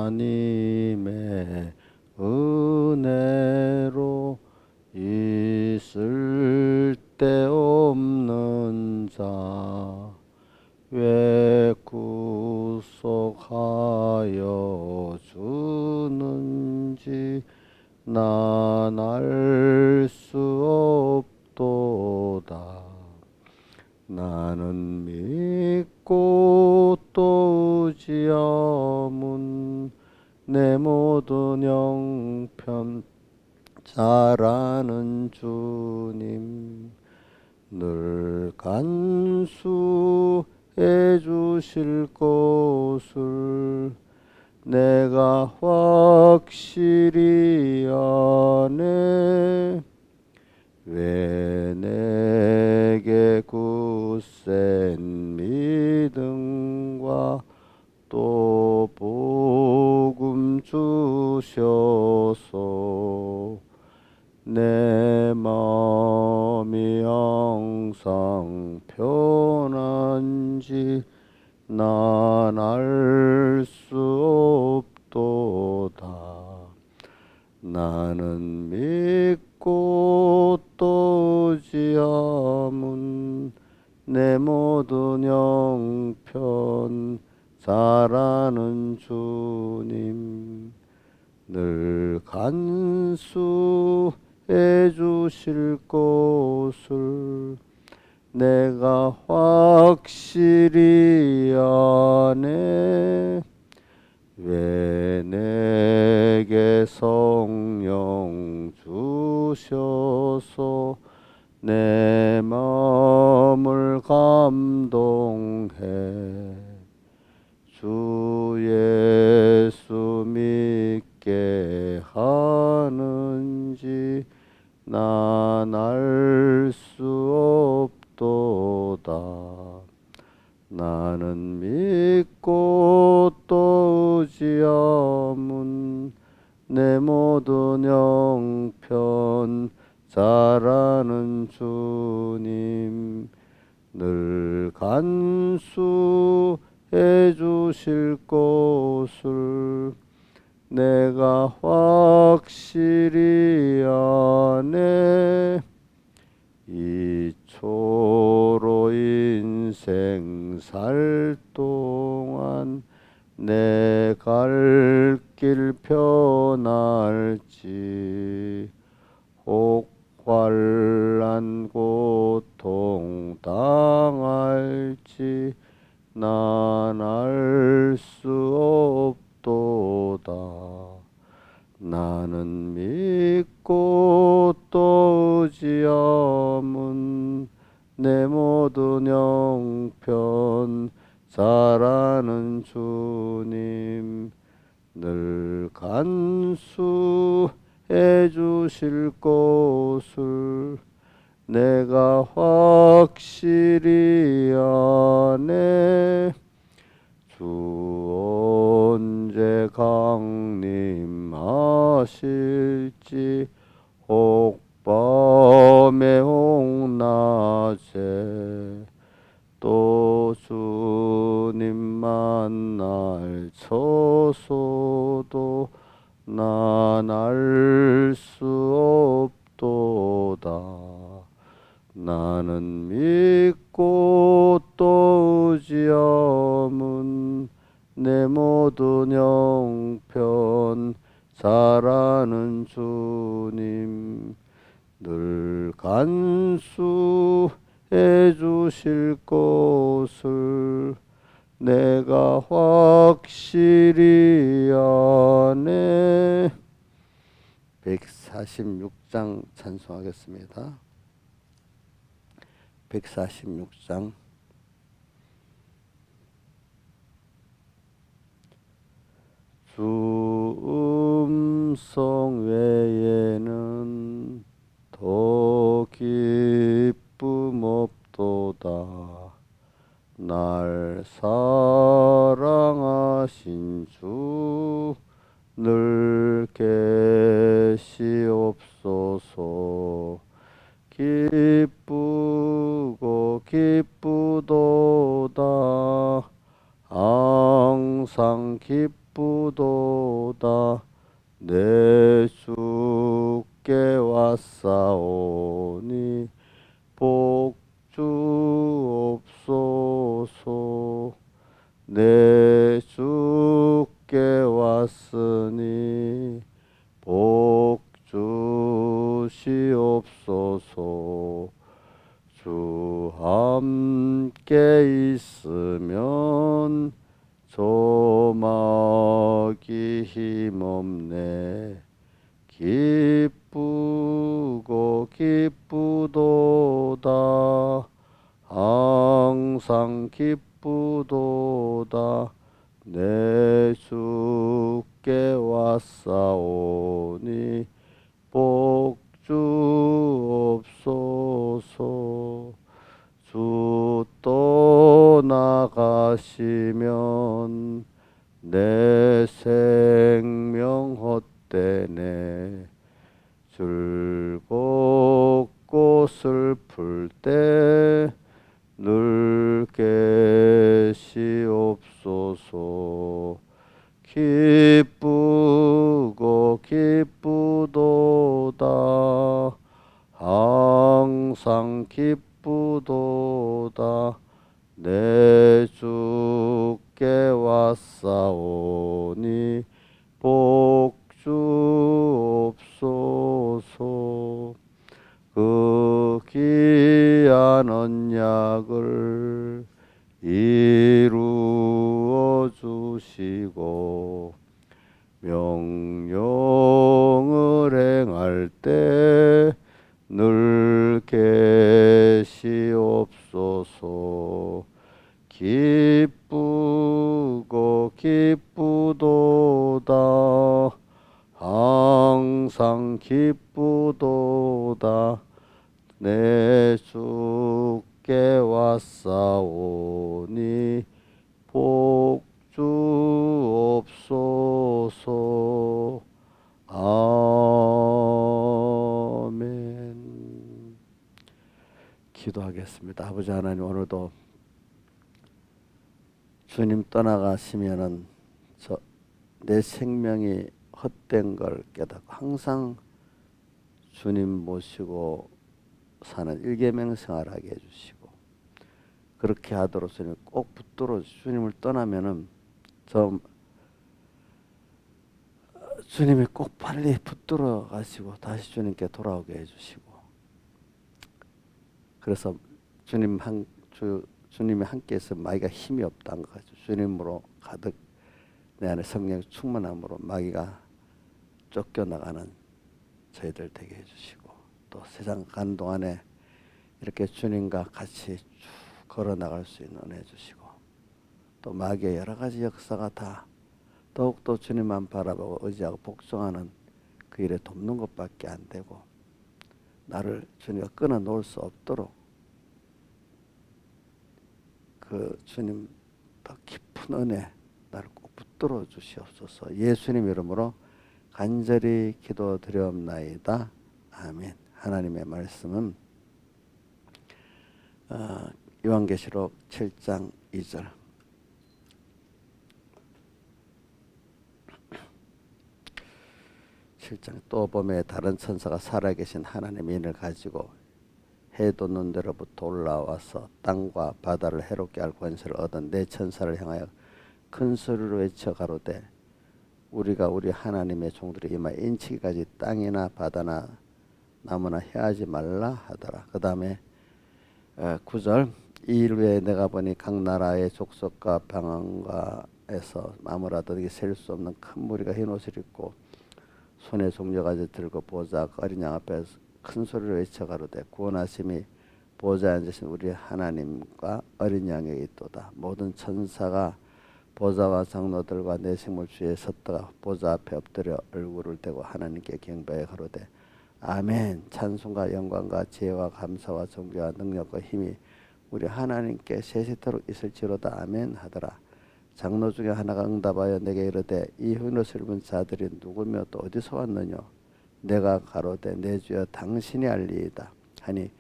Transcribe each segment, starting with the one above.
하나님의 은혜로 있을 데 없는 자 왜 구속하여 주는지 난 알 수 없도다. 나는 믿고 또 의지함은 내 모든 형편 잘 아는 주님 늘 간수해 주실 것을 내가 확실히 아네. 왜 내게 굳센 믿음과 또 복음 주셔서 내 마음이 항상 편한지 난 알 수 없도다. 나는 믿고 또 의지함은 내 모든 형편 잘 아는 주님 늘 간수해 주실 것을 내가 확실히 아네. 왜 내게 성령 주셔서 내 마음을 감동해 주 예수 믿게 하는지 난 알 수 없도다. 나는 믿고 또 의지함은 내 모든 형편 잘 아는 주님 늘 간수해 주실 것을 내가 확실히 아네. 이초로 인생 살 동안 내 갈 길 편할지 혹 환난 고통 당할지 난 알 수 없도다. 나는 믿고 또 의지함은 내 모든 형편 잘 아는 주님 늘 간수해 주실 것을 내가 확실히 아네. 주 언제 강림하실지 혹 밤에 혹 낮에 또 주님 만날 처소도 난 알 수 없도다. 나는 믿고 또 의지함은 내 모든 형편 잘 아는 주님 늘 간수해 주실 것을 내가 확실히 아네. 146장 찬송하겠습니다. 146장 주 음성 외에는 더 기쁨 없도다. 날 사랑하신 주 늘 계시옵소서. 기쁘고 기쁘도다 항상 항상 기쁘도다. 내 주께 왔사오니 복주옵소서. 내 주께 왔으니 복주시옵소서. 주 함께 있으면 조막이 힘없네. 기쁘고 기쁘도다. 항상 기쁘도다. 내 주께 왔사오니 복주옵소서. 주 떠나가시면 내 생명 헛되네. 즐겁고 슬플 때 늘 계시옵소서. 기쁘고 기쁘도다. 항상 기쁘도다. 내 주께 왔사오니 복주옵소서. 그 귀한 언약을 이루어 주시고 명령을 행할 때 늘 계시옵소서. 기쁘고 기쁘도다. 항상 기쁘도다. 내 주께 왔사오니 복주옵소서. 아멘. 기도하겠습니다. 아버지 하나님, 오늘도 주님 떠나가시면은 내 생명이 헛된 걸 깨닫고 항상 주님 모시고 사는 일계명 생활하게 해주시고, 그렇게 하도록 주님 꼭 붙들어 주님을 떠나면은 주님이 꼭 빨리 붙들어 가시고 다시 주님께 돌아오게 해주시고, 그래서 주님이 함께 있으면 마귀가 힘이 없다는 거죠. 주님으로 가득 내 안에 성령 충만함으로 마귀가 쫓겨나가는 저희들 되게 해주시고, 또 세상 가는 동안에 이렇게 주님과 같이 쭉 걸어나갈 수 있는 은혜 주시고, 또 마귀의 여러 가지 역사가 다 더욱더 주님만 바라보고 의지하고 복종하는 그 일에 돕는 것밖에 안 되고, 나를 주님과 끊어 놓을 수 없도록 그 주님 더 깊은 은혜 나를 꼭 붙들어 주시옵소서. 예수님 이름으로 간절히 기도드리옵나이다. 아멘. 하나님의 말씀은 요한계시록 7장 2절. 또 보매 다른 천사가 살아계신 하나님의 인을 가지고 해 돋는 데로부터 올라와서 땅과 바다를 해롭게 할 권세를 얻은 네 천사를 향하여 큰 소리로 외쳐 가로되, 우리가 우리 하나님의 종들이 이마에 인치기까지 땅이나 바다나 나무나 해하지 말라 하더라. 그 다음에 9절. 이 일 외에 내가 보니 각 나라의 족속과 방언가에서 마무라도 셀 수 없는 큰 무리가 흰 옷을 입고 손에 종려가지 들고 보좌 어린 양 앞에서 큰 소리로 외쳐 가로되, 구원하심이 보좌에 앉으신 우리 하나님과 어린 양에게 있도다. 모든 천사가 보좌와 장로들과 내 생물 주위에 섰다가 보좌 앞에 엎드려 얼굴을 대고 하나님께 경배하여 가로되, 아멘. 찬송과 영광과 지혜와 감사와 존귀와 능력과 힘이 우리 하나님께 세세토록 있을지로다. 아멘 하더라. 장로 중에 하나가 응답하여 내게 이르되, 이 흰 옷을 입은 자들이 누구며 또 어디서 왔느냐? 내가 가로되, 내 주여 당신이 알리이다 하니,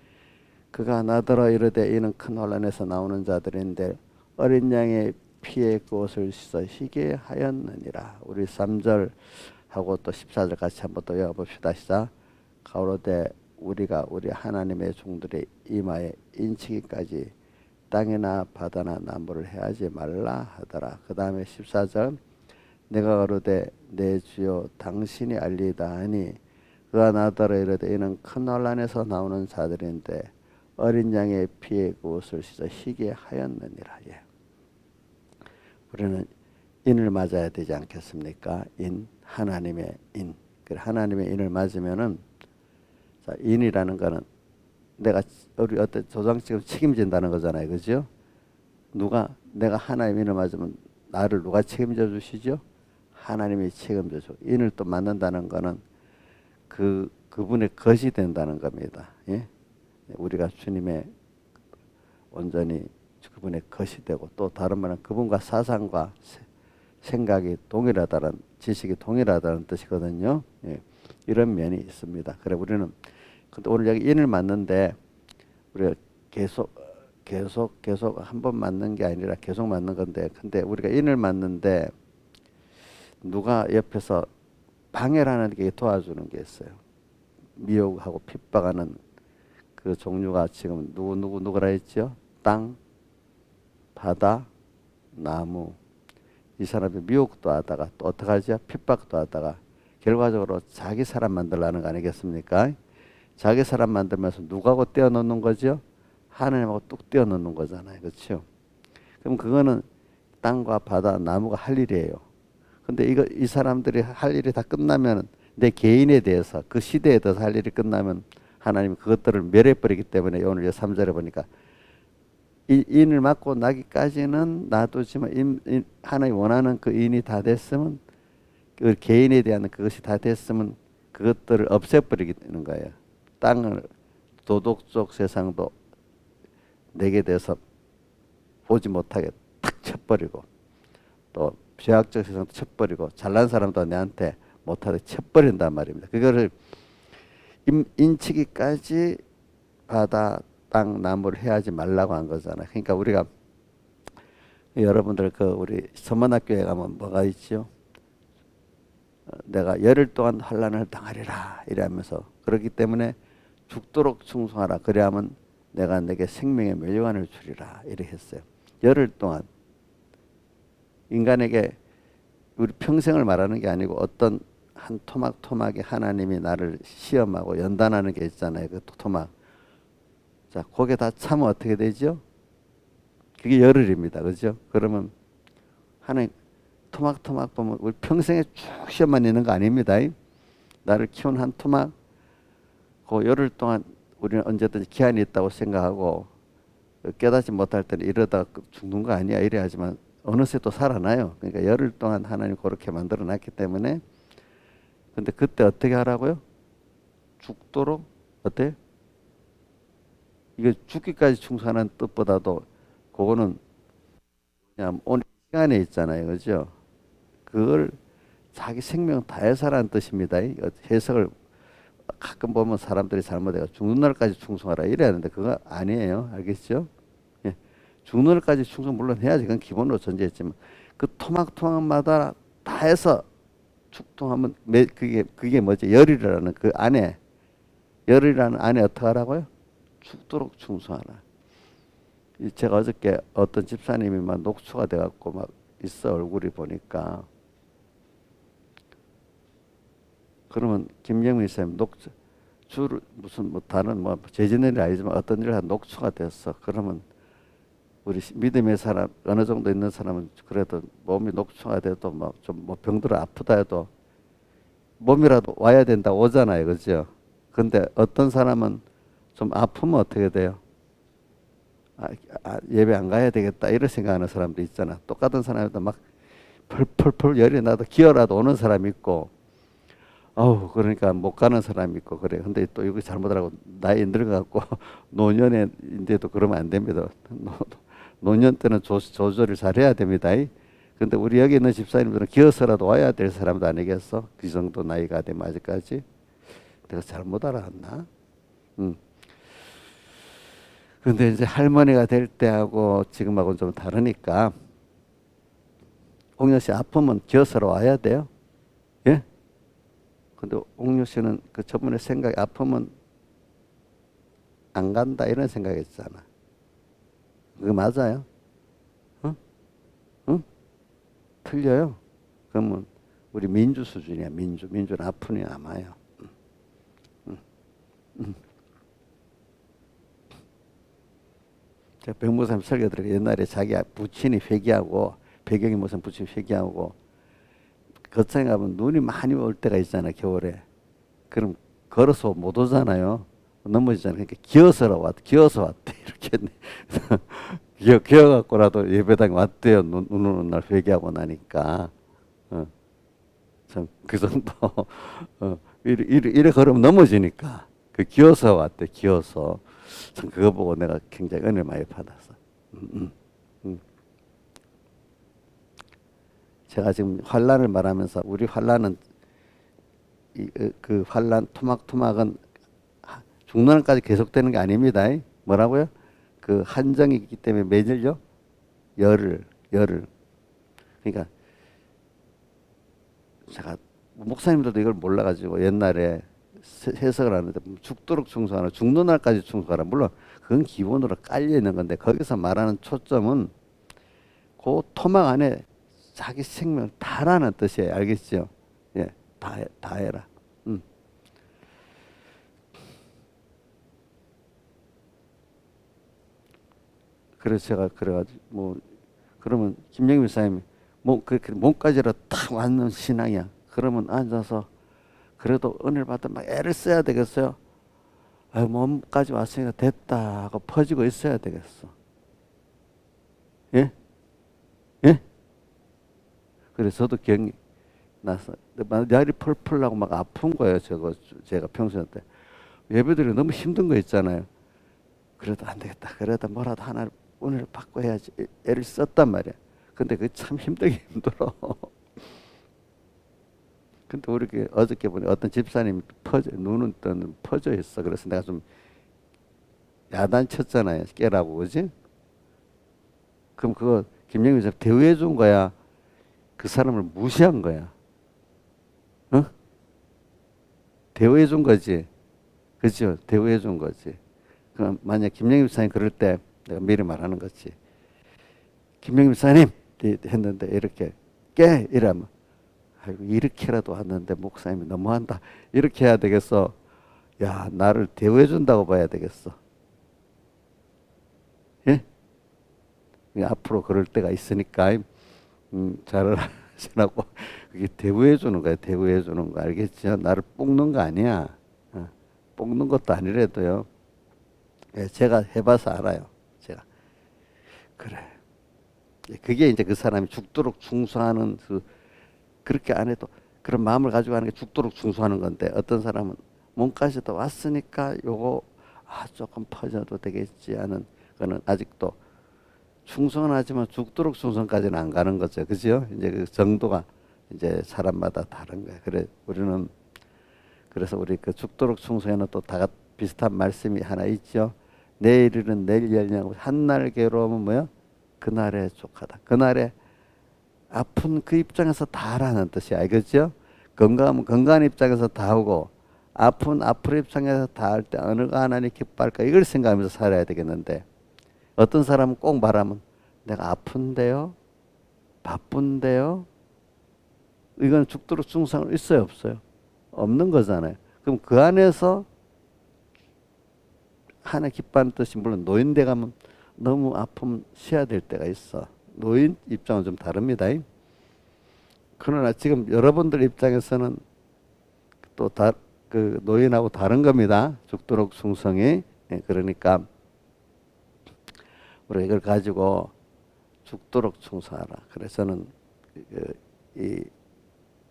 그가 나더러 이르되, 이는 큰 혼란에서 나오는 자들인데 어린 양의 피에 그 옷을 씻어 희게 하였느니라. 우리 3절하고 또 14절 같이 한번 또 외워봅시다. 시작. 가로되 우리가 우리 하나님의 종들의 이마에 인치기까지 땅이나 바다나 나무를 해하지 말라 하더라. 그 다음에 14절. 내가 가로되 내 주여 당신이 알리다 하니 그가 나더러 이르되 이는 큰 혼란에서 나오는 자들인데 어린 양의 피에 그 옷을 씻어 희게 하였느니라. 예. 우리는 인을 맞아야 되지 않겠습니까? 인, 하나님의 인. 하나님의 인을 맞으면은, 자, 인이라는 거는 내가 우리 어떤 조상처럼 책임진다는 거잖아요, 그죠? 내가 하나님의 인을 맞으면 나를 누가 책임져 주시죠? 하나님이 책임져 줘. 인을 또 맞는다는 거는 그분의 것이 된다는 겁니다. 예? 우리가 주님의 온전히 그분의 것이 되고, 또 다른 말은 그분과 사상과 생각이 동일하다는, 지식이 동일하다는 뜻이거든요. 예. 이런 면이 있습니다. 그래 우리는 근데 오늘 여기 인을 맞는데 우리가 계속 한 번 맞는 게 아니라 계속 맞는 건데, 근데 우리가 인을 맞는데 누가 옆에서 방해를 하는 게 도와주는 게 있어요. 미혹하고 핍박하는 그 종류가 지금 누구라 했죠? 땅, 바다, 나무. 이 사람이 미혹도 하다가 또 어떻게 하죠? 핍박도 하다가 결과적으로 자기 사람 만들라는 거 아니겠습니까? 자기 사람 만들면서 누구하고 떼어놓는 거죠? 하나님하고 뚝 떼어놓는 거잖아요. 그렇죠? 그럼 그거는 땅과 바다, 나무가 할 일이에요. 근데 이 사람들이 할 일이 다 끝나면, 내 개인에 대해서 그 시대에 대해서 할 일이 끝나면 하나님이 그것들을 멸해버리기 때문에 오늘 3절에 보니까 인을 맞고 나기까지는 놔두지만 하나님 원하는 그 인이 다 됐으면, 그 개인에 대한 그것이 다 됐으면 그것들을 없애버리는 거예요. 땅을, 도덕적 세상도 내게 대해서 보지 못하게 탁 쳐버리고, 또 죄악적 세상도 쳐버리고, 잘난 사람도 내한테 못하게 쳐버린단 말입니다. 그거를 인치기까지 바다, 땅, 나무를 해하지 말라고 한 거잖아요. 그러니까 우리가 여러분들 우리 서문학교에 가면 뭐가 있죠? 내가 열흘 동안 환난을 당하리라 이러면서, 그렇기 때문에 죽도록 충성하라. 그래야만 내가 내게 생명의 멸류관을 주리라 이렇게 했어요. 열흘 동안 인간에게 우리 평생을 말하는 게 아니고 어떤 한 토막토막에 하나님이 나를 시험하고 연단하는 게 있잖아요. 그 토막. 자, 거기에 다 참으면 어떻게 되죠? 그게 열흘입니다. 그죠? 그러면 하나님 토막토막 보면 우리 평생에 쭉 시험만 있는 거 아닙니다. 나를 키운 한 토막, 그 열흘 동안 우리는 언제든지 기한이 있다고 생각하고 깨닫지 못할 때는 이러다 죽는 거 아니야 이래 하지만 어느새 또 살아나요. 그러니까 열흘 동안 하나님 그렇게 만들어 놨기 때문에. 근데 그때 어떻게 하라고요? 죽도록 어때요? 이거 죽기까지 충성하는 뜻보다도 그거는 그냥 오늘 시간에 있잖아요. 그죠? 그걸 자기 생명 다해서라는 뜻입니다. 해석을 가끔 보면 사람들이 잘못해요. 죽는 날까지 충성하라 이래야 하는데 그거 아니에요. 알겠죠? 예. 죽는 날까지 충성 물론 해야지. 그건 기본으로 존재했지만 그 토막토막마다 다 해서 축통하면 그게 뭐지? 열이라는 그 안에, 열이라는 안에 어떻게 하라고요? 죽도록 충성하라. 제가 어저께 어떤 집사님이 막 녹초가 돼갖고 막 있어, 얼굴이 보니까. 그러면 김영민 선생님 녹초를 무슨 뭐 다른 뭐 재짓는 일이 아니지만 어떤 일을 한 녹초가 됐어. 그러면 우리 믿음의 사람, 어느 정도 있는 사람은 그래도 몸이 녹초가 돼도 막 좀 뭐 병들어 아프다 해도 몸이라도 와야 된다 오잖아요. 그죠? 근데 어떤 사람은 좀 아프면 어떻게 돼요? 예배 안 가야 되겠다 이런 생각하는 사람도 있잖아. 똑같은 사람도 막 펄펄펄 열이 나도 기어라도 오는 사람이 있고, 그러니까 못 가는 사람이 있고 그래. 근데 또 이거 잘못하라고 나이 늙어갖고 노년인데도 그러면 안 됩니다. 노년 때는 조절을 잘해야 됩니다. 근데 우리 여기 있는 집사님들은 기어서라도 와야 될 사람도 아니겠어? 그 정도 나이가 되면 아직까지. 내가 잘못 알아왔나? 근데 이제 할머니가 될 때하고 지금하고는 좀 다르니까 옥녀 씨 아프면 기어서러 와야 돼요? 예? 근데 옥녀 씨는 그 저번에 생각이 아프면 안 간다 이런 생각했잖아. 그거 맞아요? 응? 응? 틀려요. 그러면 우리 민주 수준이야. 민주는 아프니 안 와요. 제가 백무사님 설교 들으 옛날에 자기 부친이 회개하고 배경이 무슨 부친 회개하고 거창에 가면 눈이 많이 올 때가 있잖아 겨울에. 그럼 걸어서 못 오잖아요. 넘어지잖아요. 그러니까 기어서 왔대 이렇게 기어갖고라도 예배당에 왔대요. 눈 오는 날 회개하고 나니까. 참 그 정도. 이래 걸으면 넘어지니까 그 기어서 왔대. 기어서. 참 그거 보고 내가 굉장히 은혜를 많이 받았어. 제가 지금 환란을 말하면서 우리 환란은 그 환란 토막은 중난까지 계속되는 게 아닙니다. 뭐라고요? 그 한정이 있기 때문에 매질요? 열을. 그러니까 제가 목사님들도 이걸 몰라가지고 옛날에 해석을 하는데 죽도록 충성하라, 죽는 날까지 충성하라. 물론 그건 기본으로 깔려 있는 건데 거기서 말하는 초점은 그 토막 안에 자기 생명 다라는 뜻이에요. 알겠죠? 예, 다 해라. 그래서 제가 그래가지고 뭐 그러면 김영민 목사님이 그렇게 몸까지로 탁 왔는 신앙이야. 그러면 앉아서 그래도 은혜를 받다 막 애를 써야 되겠어요? 몸까지 왔으니까 됐다 하고 퍼지고 있어야 되겠어. 예? 예? 그래서 저도 기억이 나서 날이 펄펄 나고 막 아픈 거예요. 제가 평소에 때 예배들이 너무 힘든 거 있잖아요. 그래도 안 되겠다. 그래도 뭐라도 하나 은혜를 받고 해야지. 애를 썼단 말이야. 근데 그게 참 힘들게 힘들어. 근데 우리 어저께 보니 어떤 집사님이 눈은 퍼져 있어. 그래서 내가 좀 야단쳤잖아요. 깨라고, 그지? 그럼 그거 김영민 씨 대우해 준 거야? 그 사람을 무시한 거야? 어? 대우해 준 거지? 그죠? 대우해 준 거지. 그럼 만약 김영민 사님 그럴 때 내가 미리 말하는 거지. 김영민 사님 했는데 이렇게 깨 이러면 아이고 이렇게라도 왔는데 목사님이 너무한다. 이렇게 해야 되겠어. 야 나를 대우해 준다고 봐야 되겠어. 예? 앞으로 그럴 때가 있으니까 잘 하시라고 그게 대우해 주는 거야. 대우해 주는 거 알겠죠? 나를 볶는 거 아니야. 볶는 것도 아니래도요. 예, 제가 해봐서 알아요. 제가 그래. 그게 이제 그 사람이 죽도록 충성하는 그렇게 안 해도 그런 마음을 가지고 하는 게 죽도록 충성하는 건데 어떤 사람은 몸까지도 왔으니까 요거 조금 퍼져도 되겠지 하는 거는 아직도 충성은 하지만 죽도록 충성까지는 안 가는 거죠. 그죠? 이제 그 정도가 이제 사람마다 다른 거예요. 그래서 우리 그 죽도록 충성에는 또 다 비슷한 말씀이 하나 있죠. 내일은 내일 열냐고 한날 괴로움은 뭐야? 그날에 족하다. 그날에 아픈 그 입장에서 다 하라는 뜻이야. 알겠죠? 건강하면 건강한 입장에서 다 하고 아픈 입장에서 다 할 때 어느가 하나님 기뻐할까 이걸 생각하면서 살아야 되겠는데 어떤 사람은 꼭 말하면 내가 아픈데요? 바쁜데요? 이건 죽도록 충성은 있어요 없어요? 없는 거잖아요. 그럼 그 안에서 하나 기뻐하는 뜻이 물론 노인대 가면 너무 아프면 쉬어야 될 때가 있어. 노인 입장은 좀 다릅니다. 그러나 지금 여러분들 입장에서는 또 그 노인하고 다른 겁니다. 죽도록 충성이. 그러니까 우리가 이걸 가지고 죽도록 충성하라. 그래서는 이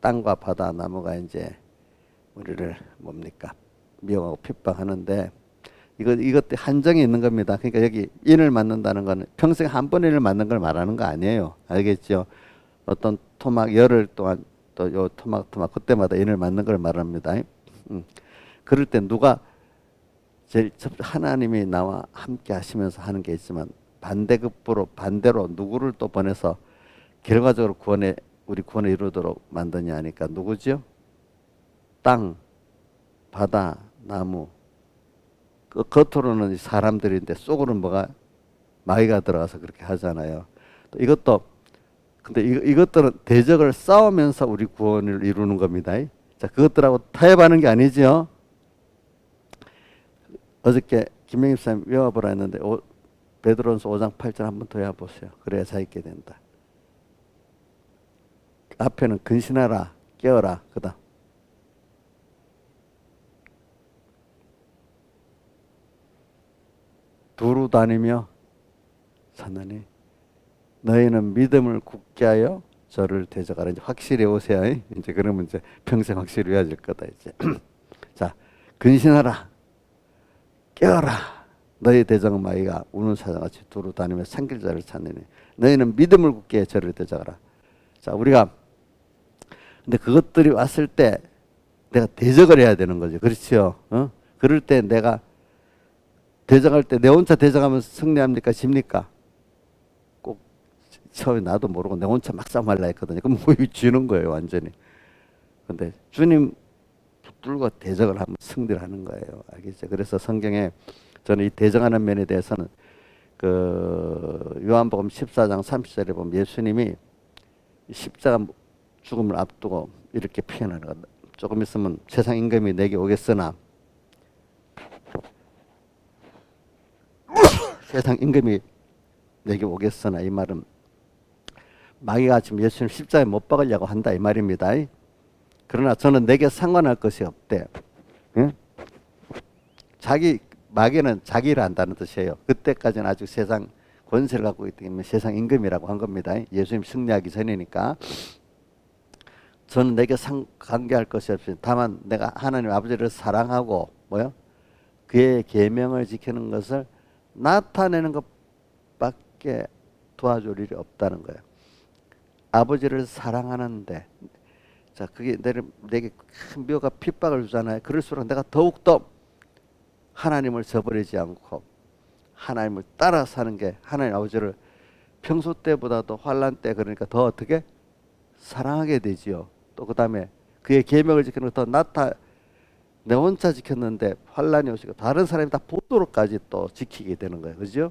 땅과 바다 나무가 이제 우리를 뭡니까 미워하고 핍박하는데 이것도 한정이 있는 겁니다. 그러니까 여기 인을 맞는다는 거는 평생 한 번 인을 맞는 걸 말하는 거 아니에요. 알겠죠? 어떤 토막 열흘 동안 또 요 토막 그때마다 인을 맞는 걸 말합니다. 그럴 때 누가 제일 하나님이 나와 함께 하시면서 하는 게 있지만 반대로 누구를 또 보내서 결과적으로 우리 구원을 이루도록 만드냐 하니까 누구죠? 땅, 바다, 나무. 그 겉으로는 사람들인데 속으로는 뭐가 마귀가 들어가서 그렇게 하잖아요. 또 이것도 근데 이것들은 대적을 싸우면서 우리 구원을 이루는 겁니다. 자, 그것들하고 타협하는 게 아니죠. 어저께 김명희 목사님 외워보라 했는데 베드로전서 5장 8절 한번 더 외워보세요. 그래야 잘 있게 된다. 앞에는 근신하라, 깨어라. 그다음 두루 다니며 찾느니 너희는 믿음을 굳게 하여 저를 대적하라. 이제 확실히 오세요. 이제 그러면 이제 평생 확실히 외워질 거다 이제. 자, 근신하라, 깨어라. 너희 대적은 마귀가 우는 사자같이 두루 다니며 삼킬 자를 찾느니 너희는 믿음을 굳게 해 저를 대적하라. 자, 우리가 근데 그것들이 왔을 때 내가 대적을 해야 되는 거죠. 그렇죠? 그럴 때 내가 대적할 때 내 혼자 대적하면 승리합니까? 집니까? 꼭 처음에 나도 모르고 내 혼자 막 싸움하려 했거든요. 그럼 뭐 지는 거예요, 완전히. 근데 주님 붙들고 대적을 하면 승리를 하는 거예요. 알겠죠? 그래서 성경에 저는 이 대적하는 면에 대해서는 그 요한복음 14장 30절에 보면 예수님이 십자가 죽음을 앞두고 이렇게 표현하는 것. 조금 있으면 세상 임금이 내게 오겠으나 세상 임금이 내게 오겠으나 이 말은 마귀가 지금 예수님 십자가에 못 박으려고 한다 이 말입니다. 그러나 저는 내게 상관할 것이 없대. 응? 마귀는 자기를 안다는 뜻이에요. 그때까지는 아직 세상 권세를 갖고 있기 때문에 세상 임금이라고 한 겁니다. 예수님 승리하기 전이니까. 저는 내게 관계할 것이 없으니 다만 내가 하나님 아버지를 사랑하고 그의 계명을 지키는 것을 나타내는 것밖에 도와줄 일이 없다는 거예요. 아버지를 사랑하는데 자, 그게 내게 큰 묘가 핍박을 주잖아요. 그럴수록 내가 더욱더 하나님을 저버리지 않고 하나님을 따라 사는 게 하나님 아버지를 평소 때보다도 환난 때 그러니까 더 어떻게 사랑하게 되지요. 또 그 다음에 그의 계명을 지키는 것 더 내 혼자 지켰는데 환난이 오시고 다른 사람이 다 보도록까지 또 지키게 되는 거예요. 그죠?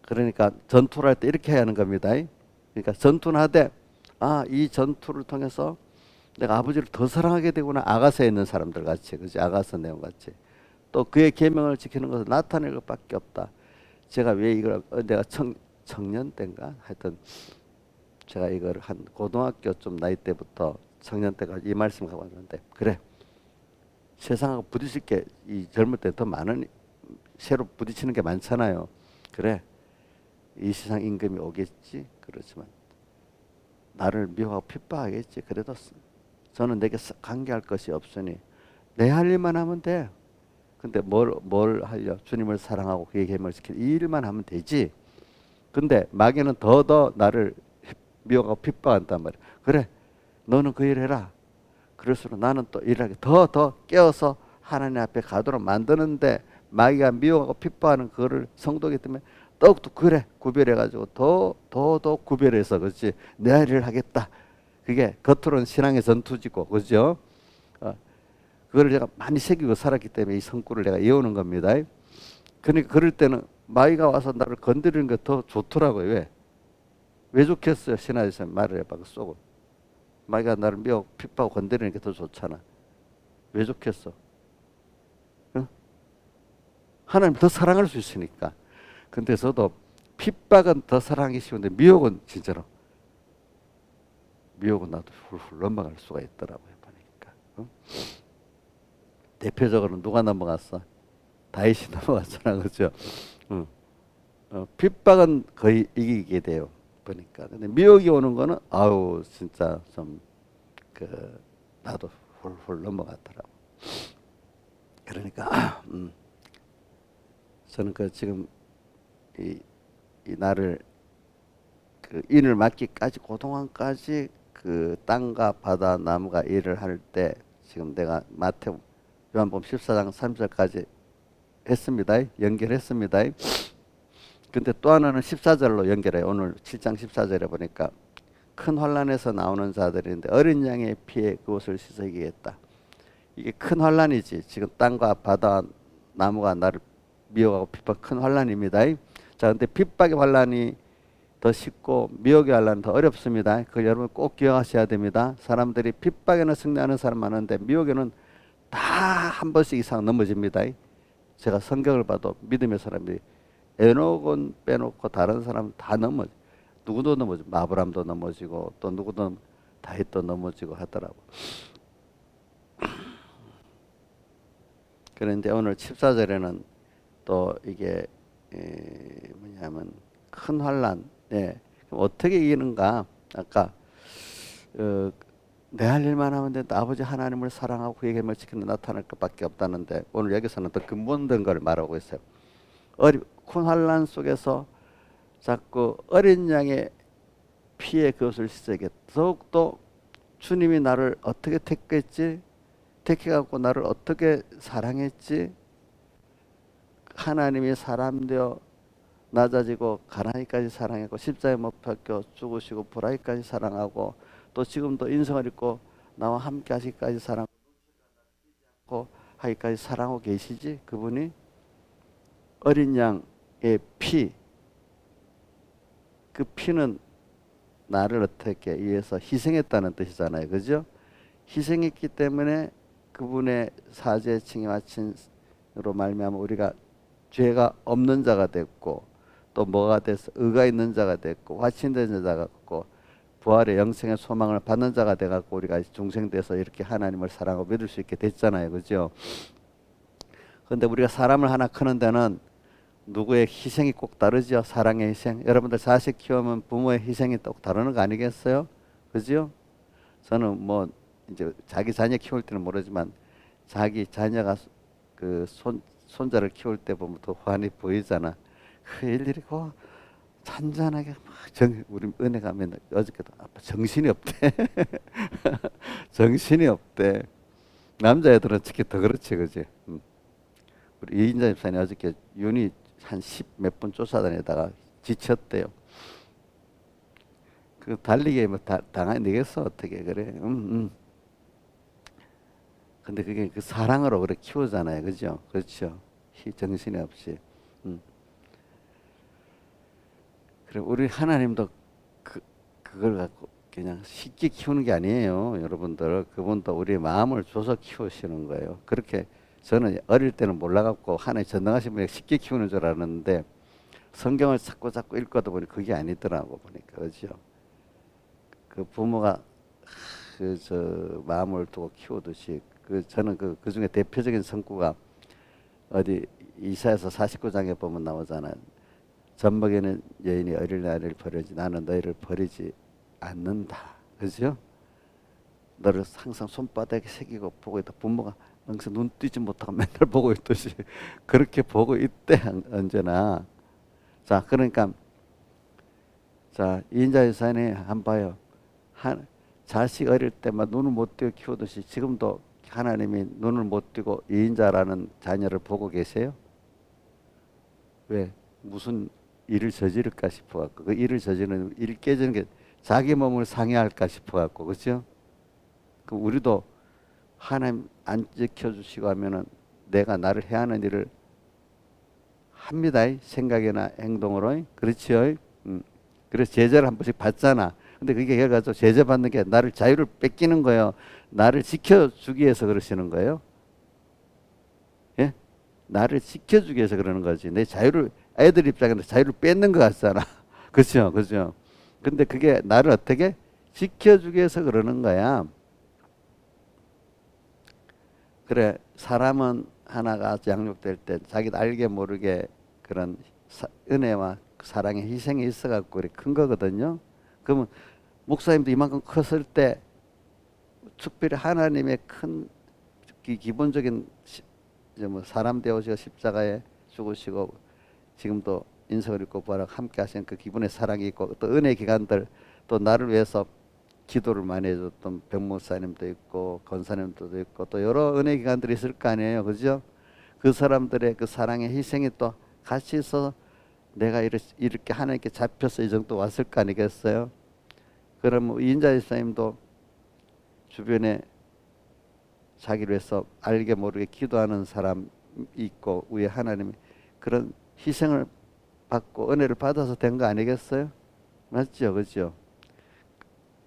그러니까 전투를 할 때 이렇게 해야 하는 겁니다. 그러니까 전투는 하되 이 전투를 통해서 내가 아버지를 더 사랑하게 되구나. 아가서에 있는 사람들 같이, 그지? 아가서 내용 같이. 또 그의 계명을 지키는 것을 나타낼 것밖에 없다. 제가 왜 이걸 내가 청년 때인가 하여튼 제가 이걸 한 고등학교 좀 나이 때부터 청년 때까지 이 말씀을 하고 왔는데 그래 세상하고 부딪힐 게 이 젊을 때 더 많은 새로 부딪히는 게 많잖아요. 그래 이 세상 임금이 오겠지. 그렇지만 나를 미워하고 핍박하겠지. 그래도 저는 내게 관계할 것이 없으니 내 할 일만 하면 돼. 근데 뭘 하려? 주님을 사랑하고 그의 계명을 지키는 이 일만 하면 되지. 근데 마귀는 더더 나를 미워하고 핍박한단 말이야. 그래 너는 그 일 해라. 그럴수록 나는 또 일하게 더 깨어서 하나님 앞에 가도록 만드는데 마귀가 미워하고 핍박하는 그거를 성도이기 때문에 더욱더 그래 구별해가지고 더 구별해서 그렇지 내 할 일을 하겠다. 그게 겉으로는 신앙의 전투지고 그죠? 그걸 제가 많이 새기고 살았기 때문에 이 성구를 내가 이어오는 겁니다. 그러니까 그럴 때는 마귀가 와서 나를 건드리는 게 더 좋더라고요. 왜 좋겠어요? 신하에서 말을 해봐. 그 쏘고 마귀가 나를 미워 핍박하고 건드리는 게 더 좋잖아. 왜 좋겠어? 응? 하나님 더 사랑할 수 있으니까. 근데 저도 핍박은 더 사랑하기 쉬운데 미혹은 진짜로 미혹은 나도 훌훌 넘어갈 수가 있더라고요. 보니까. 응? 대표적으로 누가 넘어갔어? 다윗이 넘어갔잖아. 그렇죠? 응. 핍박은 거의 이기게 돼요. 보니까. 근데 미혹이 오는 거는 진짜 좀 나도 훌훌 넘어갔더라고. 그러니까 저는 지금 이 나를 인을 맡기까지 고동안까지 땅과 바다 나무가 일을 할 때 지금 내가 요한복음 14장 3절까지 했습니다. 연결했습니다. 근데 또 하나는 14절로 연결해요. 오늘 7장 14절에 보니까 큰 환란에서 나오는 자들인데 어린 양의 피에 그것을 씻어이기겠다. 이게 큰 환란이지. 지금 땅과 바다 나무가 나를 미혹하고 핍박 큰 환란입니다. 자, 근데 핍박의 환란이 더 쉽고 미혹의 환란은 더 어렵습니다. 그걸 여러분 꼭 기억하셔야 됩니다. 사람들이 핍박에는 승리하는 사람 많은데 미혹에는 다 한 번씩 이상 넘어집니다. 제가 성경을 봐도 믿음의 사람들이 에녹은 빼놓고 다른 사람은 다 넘어. 누구도 넘어지고 아브람도 넘어지고 또 누구도 다윗도 넘어지고 하더라고. 그런데 오늘 14절에는 또 이게 뭐냐면 큰 환란. 예. 어떻게 이기는가? 아까 내 할 일만 하면 된다. 아버지 하나님을 사랑하고 그의 계명을 지키는 나타날 것밖에 없다는데 오늘 여기서는 더 근본된 걸 말하고 있어요. 큰 환란 속에서 자꾸 어린 양의 피에 그것을 씻어야겠다. 더욱더 주님이 나를 어떻게 택했지? 택해갖고 나를 어떻게 사랑했지? 하나님이 사람 되어 낮아지고 가난이까지 사랑했고 십자가에 못 박혀 죽으시고 불화이까지 사랑하고 또 지금도 인성을 입고 나와 함께 하시기까지 사랑하고 하기까지 사랑하고 계시지. 그분이 어린 양의 피, 그 피는 나를 어떻게 위해서 희생했다는 뜻이잖아요. 그죠? 희생했기 때문에 그분의 사죄 칭의와 친으로 말미암아 우리가 죄가 없는 자가 됐고 또 뭐가 돼서 의가 있는 자가 됐고 화친된 자가 됐고 부활의 영생의 소망을 받는 자가 돼갖고 우리가 중생돼서 이렇게 하나님을 사랑하고 믿을 수 있게 됐잖아요. 그죠? 그런데 우리가 사람을 하나 크는 데는 누구의 희생이 꼭 다르죠. 사랑의 희생. 여러분들 자식 키우면 부모의 희생이 꼭 다르는 거 아니겠어요? 그죠? 저는 뭐 이제 자기 자녀 키울 때는 모르지만 자기 자녀가 그 손자를 키울 때 보면 더 환히 보이잖아. 그 일일이 그 잔잔하게 막 우리 은혜가 맨날 어저께도 아빠 정신이 없대. 정신이 없대. 남자애들은 특히 더 그렇지, 그지? 우리 이인자 집사님 어저께 윤이 한 10 몇 분 쫓아다니다가 지쳤대요. 그 달리기에 뭐 당하게 되겠어 어떻게 그래? 근데 그게 그 사랑으로 그래 키우잖아요, 그죠? 그렇죠. 정신이 없이. 그래 우리 하나님도 그걸 갖고 그냥 쉽게 키우는 게 아니에요, 여러분들. 그분도 우리의 마음을 줘서 키우시는 거예요. 그렇게 저는 어릴 때는 몰라갖고 하나님 전능하신 분이 쉽게 키우는 줄 알았는데 성경을 자꾸 읽어도 보니 그게 아니더라고 보니까. 그죠? 그 부모가 저 마음을 두고 키우듯이 저는 그 중에 대표적인 성구가 어디 이사야서 49장에 보면 나오잖아요. 젖먹이는 여인이 어린아이를 버리지 나는 너희를 버리지 않는다. 그죠? 너를 항상 손바닥에 새기고 보고 있다. 부모가 항상 눈 뜨지 못하고 맨날 보고 있듯이 그렇게 보고 있대 언제나. 자, 그러니까 자 이인자 여사님 한번 봐요. 자식 어릴 때만 눈을 못 띄고 키우듯이 지금도 하나님이 눈을 못 띄고 이인자라는 자녀를 보고 계세요? 왜? 무슨 일을 저지를까 싶어갖고 그 일을 저지르는 일 깨지는 게 자기 몸을 상해할까 싶어갖고. 그렇죠? 그 우리도 하나님 안 지켜주시고 하면은 내가 나를 해야 하는 일을 합니다. 생각이나 행동으로. 그렇죠? 그래서 제재를 한 번씩 받잖아. 근데 그게 결과적으로 제재 받는 게 나를 자유를 뺏기는 거예요. 나를 지켜주기 위해서 그러시는 거예요. 예? 나를 지켜주기 위해서 그러는 거지. 내 자유를 애들 입장에서 자유를 뺏는 것 같잖아. 그렇죠, 그렇죠. 근데 그게 나를 어떻게 지켜주기 위해서 그러는 거야. 그래 사람은 하나가 양육될 때 자기도 알게 모르게 그런 은혜와 사랑의 희생이 있어갖고 그래 큰 거거든요. 그러면 목사님도 이만큼 컸을 때 특별히 하나님의 큰 기본적인 뭐 사람 되어서 십자가에 죽으시고 지금도 인성을 입고 부활하고 함께 하시는 그 기분의 사랑이 있고 또 은혜 기관들 또 나를 위해서 기도를 많이 해줬던 백목사님도 있고 권사님도 있고 또 여러 은혜 기관들이 있을 거 아니에요. 그죠? 그 사람들의 그 사랑의 희생이 또 같이 있어서 내가 이렇게 하나님께 잡혀서 이 정도 왔을 거 아니겠어요? 그럼 이인자 집사님도 주변에 자기를 위해서 알게 모르게 기도하는 사람 있고 위에 하나님이 그런 희생을 받고 은혜를 받아서 된 거 아니겠어요? 맞죠, 그죠?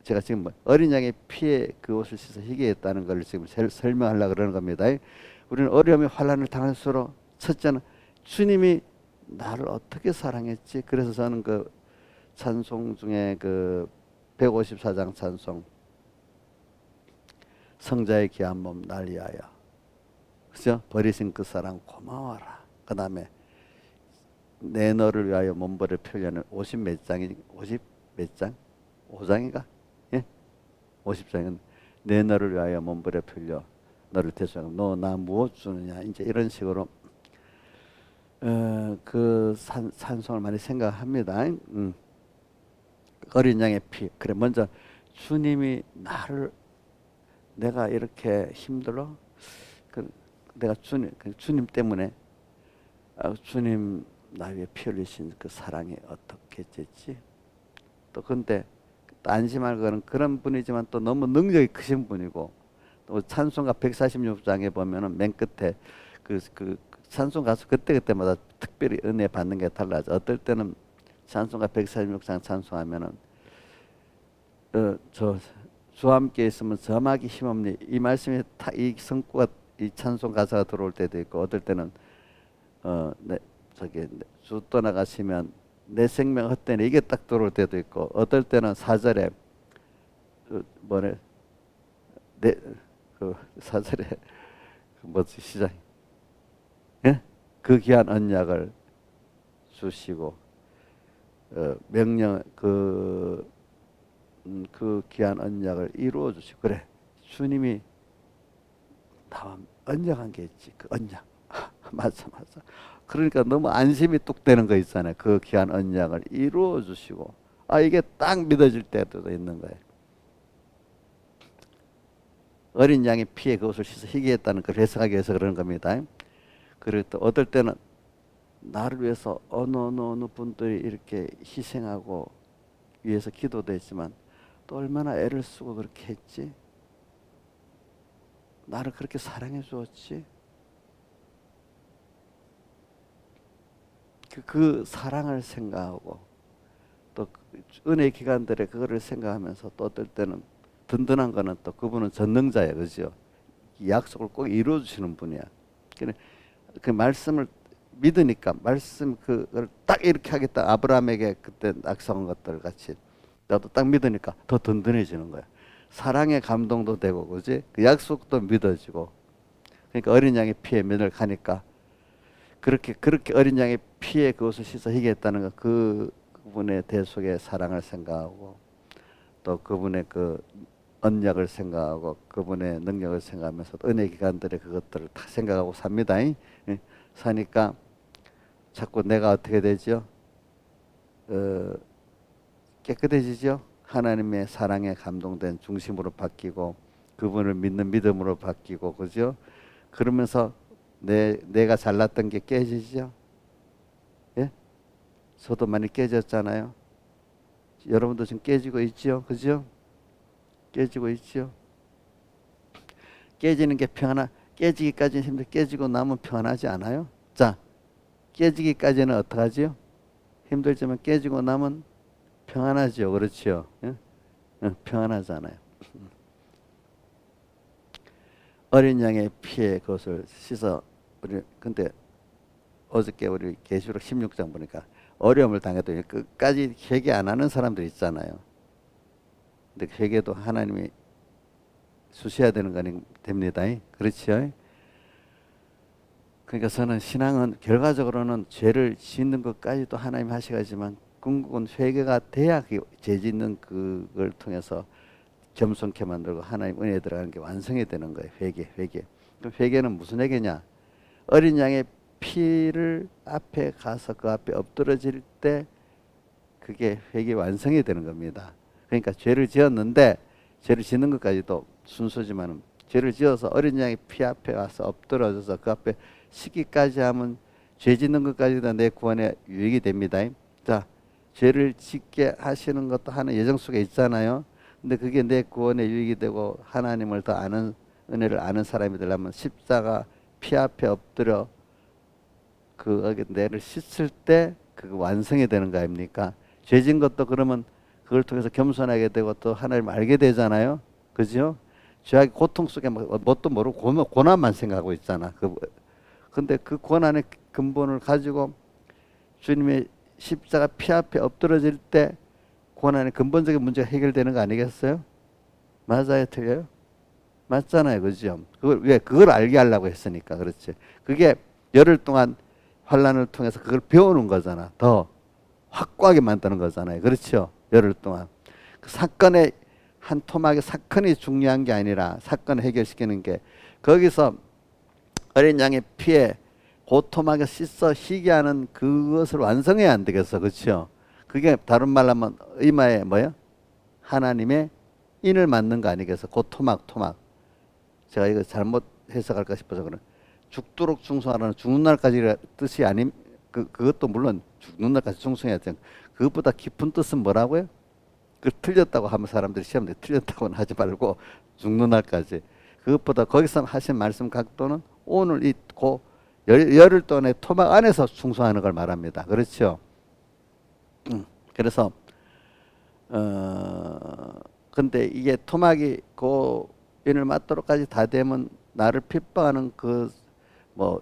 제가 지금 뭐 어린 양의 피에 그 옷을 씻어 희게 했다는 걸 지금 설명하려고 그러는 겁니다. 우리는 어려움이 환난을 당할수록 첫째는 주님이 나를 어떻게 사랑했지? 그래서 저는 그 찬송 중에 그 154장 찬송 성자의 귀한 몸 날 위하여 그죠? 버리신 그 사랑 고마워라. 그 다음에 내 너를 위하여 몸버려 표현을 50 몇 장이 50 몇 장? 5장인가? 예? 50장은 내 너를 위하여 몸버려 풀려 너를 대수하고 너 나 무엇 주느냐 이제 이런 식으로 그 찬송을 많이 생각합니다. 어린 양의 피 그래 먼저 주님이 나를 내가 이렇게 힘들어 내가 주님 때문에 주님 나 위해 피 흘리신 그 사랑이 어떻게 됐지? 또 근데 안심할 거는 그런 분이지만 또 너무 능력이 크신 분이고 또 찬송가 146장에 보면은 맨 끝에 그 찬송 가수 그때마다 특별히 은혜 받는 게 달라져. 어떨 때는 찬송가 146장 찬송하면은 저 주와 함께 있으면 점하기 힘없니 이 말씀이 이 성구가 이 찬송 가사가 들어올 때도 있고 어떨 때는 주 떠나가시면 내 생명 헛되네 이게 딱 들어올 때도 있고 어떨 때는 4절에 뭐래 그 4절에 뭐지 시작 예? 그 귀한 언약을 주시고 명령 그 귀한 언약을 이루어 주시고 그래 주님이 나와 언약한 게 있지 그 언약 맞아 그러니까 너무 안심이 뚝 되는 거 있잖아요. 그 귀한 언약을 이루어 주시고 이게 딱 믿어질 때도 있는 거예요. 어린 양의 피에 그것을 씻어 희게 했다는 걸 해석하기 위해서 그러는 겁니다. 그리고 또 어떨 때는 나를 위해서 어느 분들이 이렇게 희생하고 위해서 기도도 했지만 또 얼마나 애를 쓰고 그렇게 했지? 나를 그렇게 사랑해 주었지? 그 사랑을 생각하고 또 은혜 기간들의 그거를 생각하면서 또 어떨 때는 든든한 거는 또 그분은 전능자예요, 그죠? 약속을 꼭 이루어 주시는 분이야. 그 말씀을 믿으니까 말씀 그걸 딱 이렇게 하겠다. 아브라함에게 그때 약속한 것들 같이 나도 딱 믿으니까 더 든든해지는 거야. 사랑의 감동도 되고, 그지? 그 약속도 믿어지고. 그러니까 어린 양의 피에 면을 가니까 그렇게 어린 양의 피에 그것을 씻어 희게 했다는 거 그분의 대속의 사랑을 생각하고 또 그분의 그 언약을 생각하고 그분의 능력을 생각하면서 은혜 기간들의 그것들을 다 생각하고 삽니다. 사니까 자꾸 내가 어떻게 되죠? 깨끗해지죠? 하나님의 사랑에 감동된 중심으로 바뀌고 그분을 믿는 믿음으로 바뀌고 그죠? 그러면서 내가 잘났던 게 깨지죠? 예? 저도 많이 깨졌잖아요. 여러분도 지금 깨지고 있죠? 그죠? 깨지고 있죠? 깨지는 게 깨지기까지는 힘들어. 깨지고 나면 평안하지 않아요? 자, 깨지기까지는 어떡하지요? 힘들지만 깨지고 나면 평안하죠. 그렇죠? 예? 평안하잖아요. 어린 양의 피에 그것을 씻어 근데 어저께 우리 계시록 16장 보니까 어려움을 당해도 끝까지 회개 안 하는 사람들 있잖아요. 근데 회개도 하나님이 주셔야 되는 거 됩니다. 그렇죠? 그러니까 저는 신앙은 결과적으로는 죄를 짓는 것까지도 하나님 하시지만 궁극은 회개가 돼야 죄 짓는 그걸 통해서 겸손케 만들고 하나님 은혜에 들어가는 게 완성이 되는 거예요. 회개. 그럼 회개는 무슨 회개냐? 어린 양의 피를 앞에 가서 그 앞에 엎드러질 때 그게 회개 완성이 되는 겁니다. 그러니까 죄를 지었는데 죄를 짓는 것까지도 순서지만 죄를 지어서 어린 양의 피 앞에 와서 엎드러져서 그 앞에 시기까지 하면 죄 짓는 것까지도 내 구원에 유익이 됩니다. 자, 죄를 짓게 하시는 것도 하는 예정 속에 있잖아요. 근데 그게 내 구원에 유익이 되고 하나님을 더 아는 은혜를 아는 사람이 되려면 십자가 피 앞에 엎드려 그 내를 씻을 때 그 완성이 되는 거 아닙니까? 죄진 것도 그러면 그걸 통해서 겸손하게 되고 또 하나님을 알게 되잖아요. 그죠? 죄악의 고통 속에 뭣도 모르고 고난만 생각하고 있잖아. 근데 그 고난의 근본을 가지고 주님의 십자가 피 앞에 엎드러질 때 고난의 근본적인 문제가 해결되는 거 아니겠어요? 맞아요, 틀려요? 맞잖아요, 그죠? 그걸 알게 하려고 했으니까 그렇지. 그게 열흘 동안 환란을 통해서 그걸 배우는 거잖아. 더 확고하게 만드는 거잖아요. 그렇죠? 열흘 동안 그 사건의 한 토막의 사건이 중요한 게 아니라 사건을 해결시키는 게 거기서 어린 양의 피에 고토막에 씻어 희게 하는 그것을 완성해야 안 되겠어. 그렇죠? 그게 다른 말로 하면 이마에 뭐요? 하나님의 인을 맞는 거 아니겠어? 고토막 토막. 제가 이거 잘못 해석할까 싶어서 그래. 죽도록 충성하라는 죽는 날까지 뜻이 아님. 그것도 물론 죽는 날까지 충성해야 돼. 그것보다 깊은 뜻은 뭐라고요? 그 틀렸다고 하면 사람들이 시험에 틀렸다고는 하지 말고 죽는 날까지. 그것보다 거기서 하신 말씀 각도는 오늘 있고 열흘 동안의 토막 안에서 충성하는 걸 말합니다. 그렇죠? 그래서 근데 이게 토막이 고인을 맞도록까지 다 되면 나를 핍박하는 뭐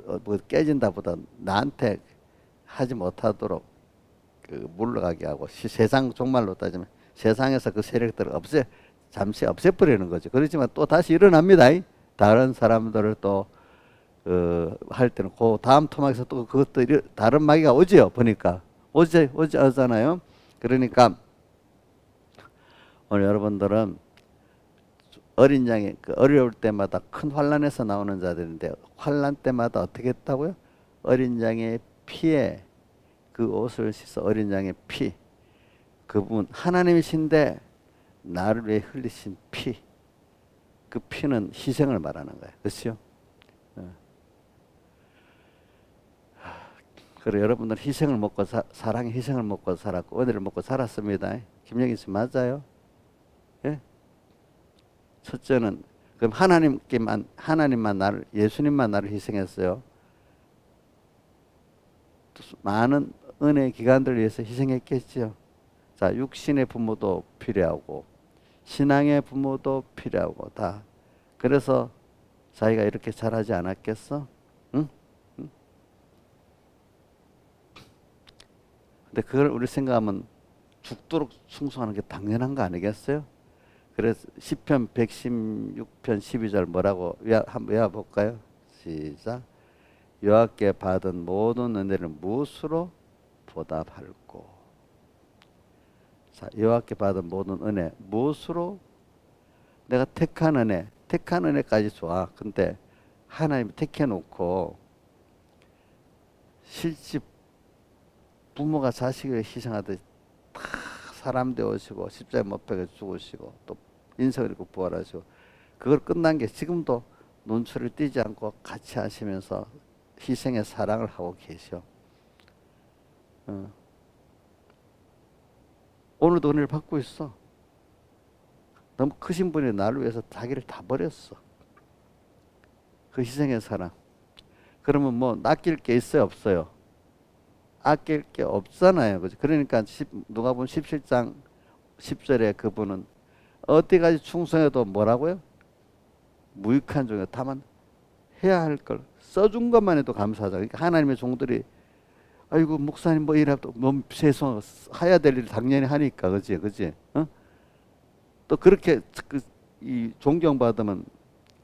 깨진다보다 나한테 하지 못하도록 물러가게 하고 세상 종말로 따지면 세상에서 그 세력들을 잠시 없애버리는 거죠. 그렇지만 또 다시 일어납니다. 다른 사람들을 또 할 때는 그 다음 토막에서 또 그것도 다른 마귀가 오지요. 보니까 오잖아요. 그러니까 오늘 여러분들은 어린 양이 어려울 때마다 큰 환란에서 나오는 자들인데 환란 때마다 어떻게 했다고요? 어린 양의 피에 그 옷을 씻어 어린 양의 피, 그분 하나님이신데 나를 위해 흘리신 피, 그 피는 희생을 말하는 거예요. 그렇죠? 그래 여러분들 희생을 먹고 사랑의 희생을 먹고 살았고 은혜를 먹고 살았습니다. 김영희 씨 맞아요? 예? 첫째는 그럼 하나님만 나를 예수님만 나를 희생했어요. 많은 은혜의 기관들을 위해서 희생했겠죠. 자, 육신의 부모도 필요하고 신앙의 부모도 필요하고 다. 그래서 자기가 이렇게 잘하지 않았겠어? 응? 응? 근데 그걸 우리 생각하면 죽도록 충성하는 게 당연한 거 아니겠어요? 그래서 시편 116편 12절 뭐라고 한번 외워볼까요? 시작. 여호와께 받은 모든 은혜를 무엇으로 보답할꼬. 자, 여호와께 받은 모든 은혜 무엇으로? 내가 택한 은혜까지 좋아. 근데 하나님 택해놓고 실제 부모가 자식을 희생하듯 다 사람 되어오시고 십자가에 못 박혀 죽으시고 또 인생을 잃고 부활하시고 그걸 끝난 게 지금도 눈초리를 띄지 않고 같이 하시면서 희생의 사랑을 하고 계셔. 오늘도 은혜를 받고 있어. 너무 크신 분이 나를 위해서 자기를 다 버렸어. 그 희생의 사랑. 그러면 뭐 아낄 게 있어요, 없어요? 아낄 게 없잖아요. 그죠? 그러니까 누가복음 17장 10절에 그분은 어디까지 충성해도 뭐라고요? 무익한 종이요. 다만 해야 할 걸 써준 것만 해도 감사하자. 그러니까 하나님의 종들이 아이고 목사님 뭐 이라도 너무 죄송 해야 될 일 당연히 하니까 그지? 어? 또 그렇게 이 존경받으면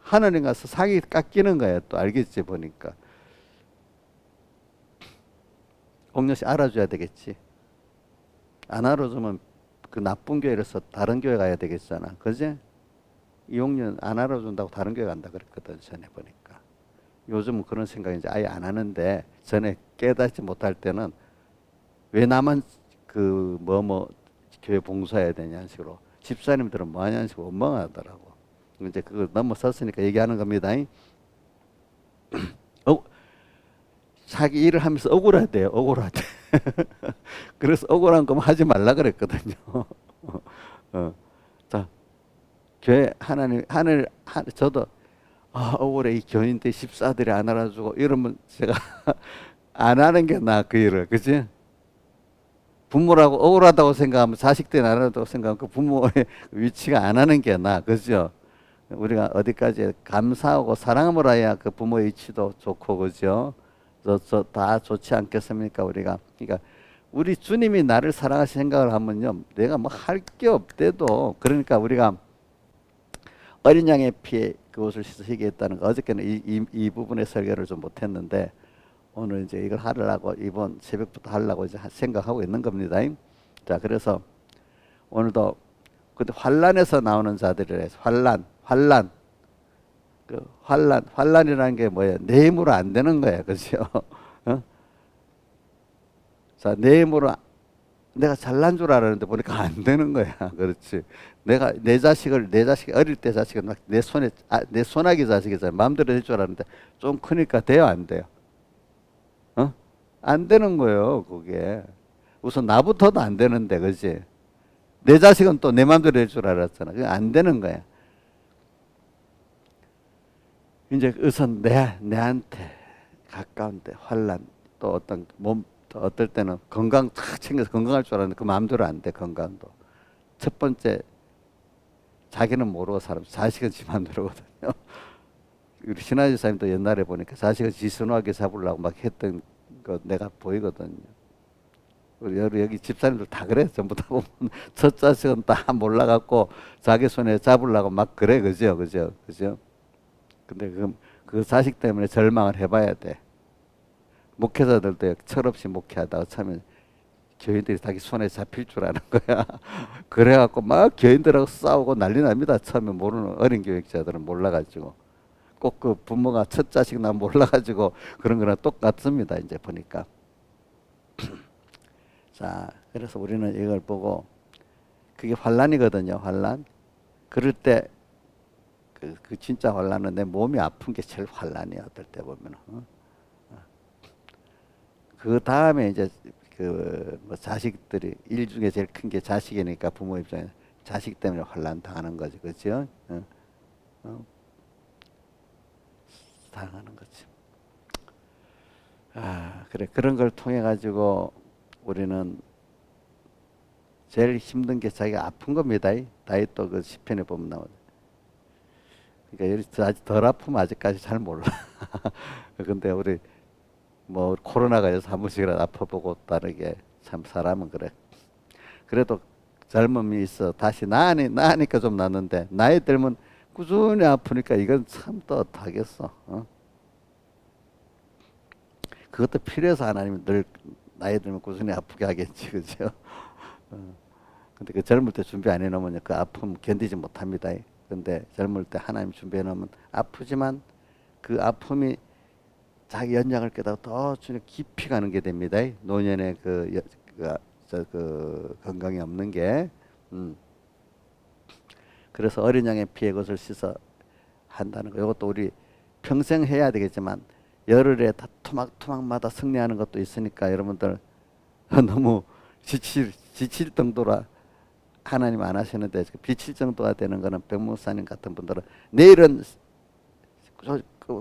하나님 가서 상이 깎이는 거야. 또 알겠지 보니까. 공녀씨 알아줘야 되겠지. 안 알아주면 그 나쁜 교회에서 다른 교회 가야 되겠잖아. 그지? 이용료는 안 알아준다고 다른 교회 간다 그랬거든. 전에 보니까. 요즘은 그런 생각이 이제 아예 안 하는데 전에 깨닫지 못할 때는 왜 나만 교회 봉사해야 되냐는 식으로 집사님들은 뭐 하냐는 식으로 원망하더라고. 이제 그걸 넘어섰으니까 얘기하는 겁니다. 자기 일을 하면서 억울하대요. 억울하대. 그래서 억울한 거면 하지 말라 그랬거든요. 자, 교회 저도 억울해. 이 교인들 집사들이 안 알아주고 이러면 제가 안 하는 게 나아, 그 일을. 그치? 부모라고 억울하다고 생각하면 자식들이 안 하다고 생각하면 그 부모의 위치가 안 하는 게 나아. 그죠? 우리가 어디까지 감사하고 사랑함으로 해야 그 부모의 위치도 좋고, 그죠? 다 좋지 않겠습니까? 우리가. 그러니까 우리 주님이 나를 사랑하시 생각을 하면요. 내가 뭐 할 게 없대도, 그러니까 우리가 어린 양의 피에 그것을 씻어 희게했다는 거, 어저께는 이 부분의 설교를 좀 못했는데, 오늘 이제 이걸 하려고 이번 새벽부터 하려고 이제 생각하고 있는 겁니다. 자, 그래서 오늘도 근데 환란에서 나오는 자들이래. 환란. 그 환란이라는 게 뭐예요? 내 힘으로 안 되는 거예요, 그렇죠? 어? 자, 내 힘으로 내가 잘난 줄 알았는데 보니까 안 되는 거야, 그렇지? 내가 내 자식이 어릴 때 자식은 막 내 손에 내 손아귀 자식이잖아요. 마음대로 될 줄 알았는데 좀 크니까 돼요, 안 돼요? 어? 안 되는 거예요, 그게. 우선 나부터도 안 되는데, 그렇지? 내 자식은 또 내 마음대로 될 줄 알았잖아. 그게 안 되는 거야. 이제 우선 내한테 가까운데 환란, 또 어떤 또 어떨 때는 건강 탁 챙겨서 건강할 줄 알았는데 그 마음대로 안 돼, 건강도. 첫 번째, 자기는 모르고 사람, 자식은 지 마음대로거든요. 우리 신하지 사님도 옛날에 보니까 자식은 지 순하게 잡으려고 막 했던 거 내가 보이거든요. 우리 여기 집사님들 다 그래. 전부 다 보면 첫 자식은 다 몰라갖고 자기 손에 잡으려고 막 그래. 그죠? 근데 그 자식 때문에 절망을 해봐야 돼. 목회자들도 철없이 목회하다가 처음에 교인들이 자기 손에 잡힐 줄 아는 거야. 그래갖고 막 교인들하고 싸우고 난리 납니다. 처음에 모르는 어린 교육자들은 몰라가지고. 꼭 그 부모가 첫 자식 나 몰라가지고 그런 거랑 똑같습니다. 이제 보니까. 자, 그래서 우리는 이걸 보고 그게 환란이거든요. 환란. 그럴 때 그 진짜 환란은 내 몸이 아픈 게 제일 환란이야. 어떨 때 보면. 그 다음에 이제 뭐 자식들이 일 중에 제일 큰 게 자식이니까 부모 입장에 자식 때문에 환란 당하는 거지, 그렇죠? 당하는 거지. 그래, 그런 걸 통해 가지고 우리는 제일 힘든 게 자기가 아픈 겁니다. 다윗도 그 시편에 보면 나오죠. 그러니까 아직 덜 아프면 아직까지 잘 몰라. 근데 우리 뭐 코로나가 해서 한 번씩이라도 아파보고 다르게 참 사람은 그래. 그래도 젊음이 있어 다시 나으니까 좀 낫는데 나이 들면 꾸준히 아프니까 이건 참 또 어떡하겠어. 그것도 필요해서 하나님은 늘 나이 들면 꾸준히 아프게 하겠지, 그죠? 근데 그 젊을 때 준비 안 해놓으면 그 아픔 견디지 못합니다. 근데 젊을 때 하나님 준비해 놓으면 아프지만 그 아픔이 자기 연약을 깨닫고 더 주님 깊이 가는 게 됩니다. 노년에 그 건강이 없는 게. 그래서 어린 양의 피에 그것을 씻어 한다는 거. 이것도 우리 평생 해야 되겠지만 열흘에 다 토막토막마다 승리하는 것도 있으니까 여러분들 너무 지칠 정도라 하나님 안 하시는데 비칠 정도가 되는 거는 백목사님 같은 분들은 내일은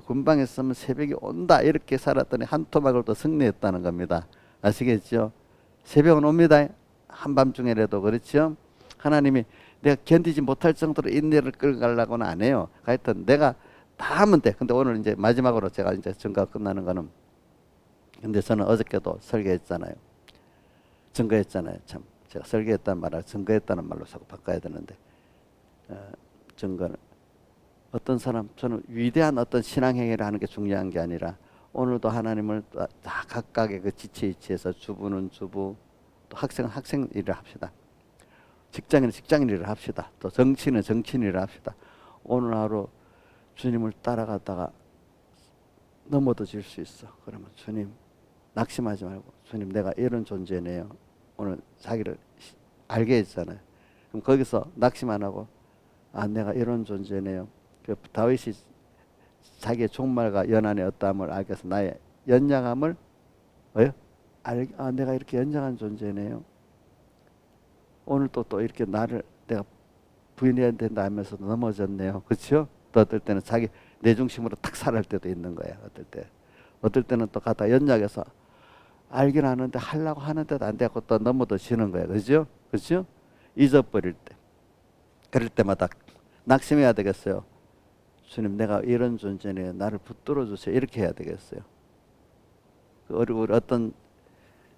금방 했으면 새벽이 온다 이렇게 살았더니 한 토막을 또 승리했다는 겁니다. 아시겠죠? 새벽은 옵니다. 한밤중에라도. 그렇죠? 하나님이 내가 견디지 못할 정도로 인내를 끌어가려고는 안 해요. 하여튼 내가 다 하면 돼. 근데 오늘 이제 마지막으로 제가 이제 증거가 끝나는 거는, 근데 저는 어저께도 설교했잖아요. 증거했잖아요. 참 제가 설교했다는 말을 증거했다는 말로 자꾸 바꿔야 되는데, 증거는 어떤 사람, 저는 위대한 어떤 신앙행위를 하는 게 중요한 게 아니라 오늘도 하나님을 다 각각의 그 지체 위치에서 주부는 주부, 또 학생은 학생 일을 합시다. 직장인은 직장인 일을 합시다. 또 정치인은 정치인 일을 합시다. 오늘 하루 주님을 따라가다가 넘어질 수 있어. 그러면 주님 낙심하지 말고, 주님 내가 이런 존재네요. 오늘 자기를 알게 했잖아요. 그럼 거기서 낙심 안 하고, 내가 이런 존재네요. 그 다윗이 자기의 종말과 연한의 어떠함을 알게 해서 나의 연약함을 내가 이렇게 연약한 존재네요. 오늘 또 이렇게 나를 내가 부인해야 된다 하면서도 넘어졌네요. 그렇죠? 또 어떨 때는 자기 내 중심으로 탁 살할 때도 있는 거야. 어떨 때는 또 가다 연약해서 알긴 아는데 하려고 하는데도 안 되고 또 넘어지는 거야. 그죠? 그죠? 잊어버릴 때. 그럴 때마다 낙심해야 되겠어요. 주님, 내가 이런 존재네요. 나를 붙들어 주세요. 이렇게 해야 되겠어요. 우리 어떤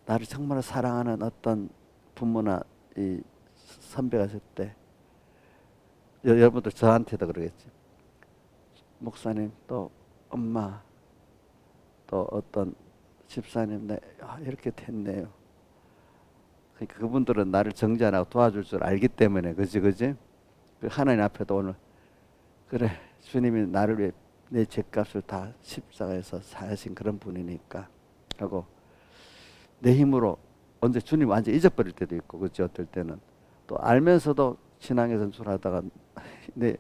나를 정말 사랑하는 어떤 부모나 이 선배가 있을 때 여러분들 저한테도 그러겠지. 목사님, 또 엄마, 또 어떤 집사님, 이렇게 됐네요. 그러니까 그분들은 나를 정죄하고 도와줄 줄 알기 때문에, 그지? 그 하나님 앞에도 오늘 그래, 주님이 나를 위해 내 죄값을 다 십자가에서 사하신 그런 분이니까 하고 내 힘으로 언제 주님 완전 잊어버릴 때도 있고, 그렇지? 어떨 때는 또 알면서도 신앙의 전술하다가 내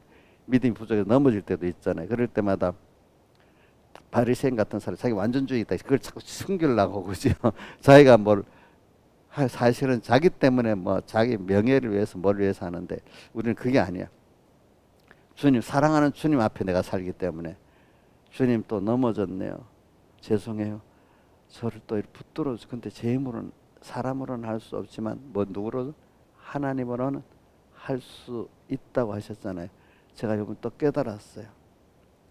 믿음이 부족해서 넘어질 때도 있잖아요. 그럴 때마다 바리새인 같은 사람, 자기 완전주의 있다, 그걸 자꾸 숨기려고, 그죠? 자기가 뭘 사실은 자기 때문에 뭐 자기 명예를 위해서 뭘 위해서 하는데 우리는 그게 아니야. 주님, 사랑하는 주님 앞에 내가 살기 때문에 주님 또 넘어졌네요. 죄송해요. 저를 또 이렇게 붙들어 주세요. 근데 제 힘으로는, 사람으로는 할 수 없지만 뭐 누구로? 하나님으로는 할 수 있다고 하셨잖아요. 제가 요번 또 깨달았어요.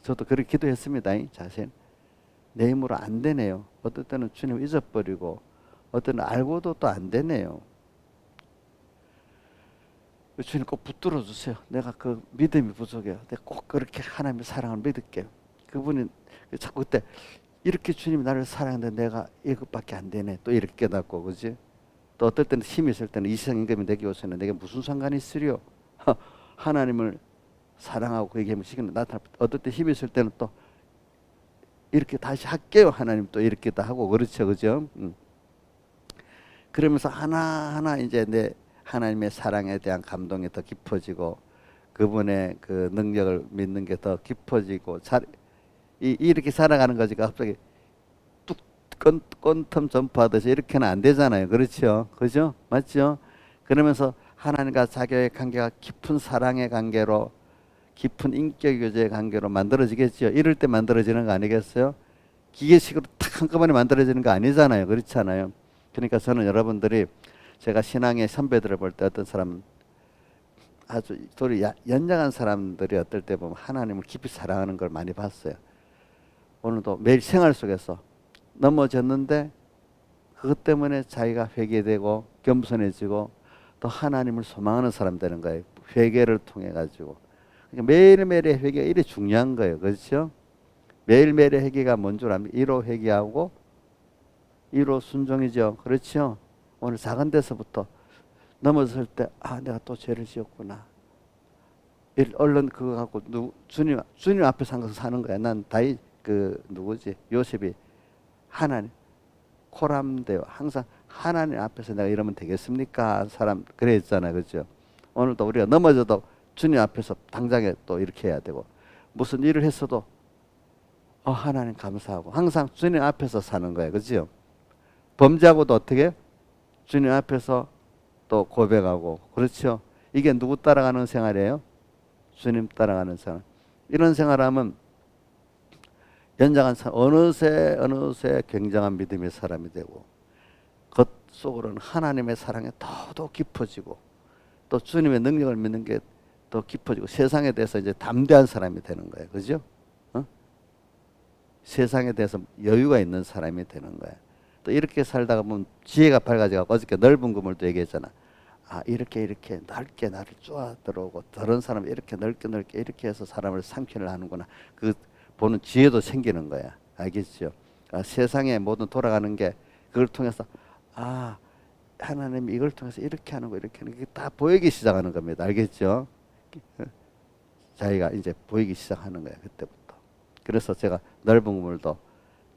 저도 그렇게 기도했습니다. 자신. 내 힘으로 안 되네요. 어떨 때는 주님 잊어버리고 어떤 때는 알고도 또 안 되네요. 주님 꼭 붙들어 주세요. 내가 그 믿음이 부족해요. 내가 꼭 그렇게 하나님의 사랑을 믿을게요. 그분이 자꾸 그때 이렇게 주님이 나를 사랑하는데 내가 이것밖에 안 되네. 또 이렇게 깨닫고, 그지? 또 어떨 때는 힘이 있을 때는 이 세상 임금이 내게 오시는 내게 무슨 상관이 있으려? 하나님을 사랑하고 그 얘기하면 시간이 나타나. 어떨 때 힘이 있을 때는 또 이렇게 다시 할게요. 하나님 또 이렇게 다 하고, 그렇죠, 그죠? 그러면서 하나하나 이제 내 하나님의 사랑에 대한 감동이 더 깊어지고 그분의 그 능력을 믿는 게 더 깊어지고 이렇게 살아가는 거지. 갑자기 뚝 꼰텀 점프하듯이 이렇게는 안 되잖아요. 그렇죠? 그죠? 맞죠? 그러면서 하나님과 자기의 관계가 깊은 사랑의 관계로, 깊은 인격 교제의 관계로 만들어지겠죠. 이럴 때 만들어지는 거 아니겠어요? 기계식으로 탁 한꺼번에 만들어지는 거 아니잖아요. 그렇잖아요. 그러니까 저는 여러분들이, 제가 신앙의 선배들을 볼 때 어떤 사람, 아주 도리 연약한 사람들이 어떨 때 보면 하나님을 깊이 사랑하는 걸 많이 봤어요. 오늘도 매일 생활 속에서 넘어졌는데 그것 때문에 자기가 회개되고 겸손해지고 또 하나님을 소망하는 사람 되는 거예요. 회개를 통해 가지고. 그러니까 매일매일의 회개가 이래 중요한 거예요. 그렇죠? 매일매일의 회개가 뭔 줄 압니까? 1호 회개하고 1호 순종이죠. 그렇죠? 오늘 작은 데서부터 넘어졌을 때, 내가 또 죄를 지었구나. 얼른 그거 갖고 주님 앞에 산 것을 사는 거야. 난 누구지? 요셉이 하나님, 코람데요. 항상 하나님 앞에서 내가 이러면 되겠습니까? 사람 그랬잖아요. 그죠? 오늘도 우리가 넘어져도 주님 앞에서 당장에 또 이렇게 해야 되고, 무슨 일을 했어도 하나님 감사하고 항상 주님 앞에서 사는 거예요. 그죠? 범죄하고도 어떻게? 주님 앞에서 또 고백하고, 그렇죠? 이게 누구 따라가는 생활이에요? 주님 따라가는 생활. 이런 생활하면 연장한 사람, 어느새 굉장한 믿음의 사람이 되고 겉속으로는 하나님의 사랑에 더더욱 깊어지고 또 주님의 능력을 믿는 게 더 깊어지고 세상에 대해서 이제 담대한 사람이 되는 거예요. 그죠? 세상에 대해서 여유가 있는 사람이 되는 거예요. 또 이렇게 살다가 보면 지혜가 밝아져서 어저께 넓은 그물도 얘기했잖아. 이렇게 넓게 나를 쪼아 들어오고 저런 사람 이렇게 넓게 이렇게 해서 사람을 상쾌를 하는구나. 그 보는 지혜도 생기는 거야. 알겠죠? 세상에 모든 돌아가는 게 그걸 통해서 하나님이 이걸 통해서 이렇게 하는 거 이렇게 하는 게 다 보이기 시작하는 겁니다. 알겠죠? 자기가 이제 보이기 시작하는 거야. 그때부터. 그래서 제가 넓은 그물도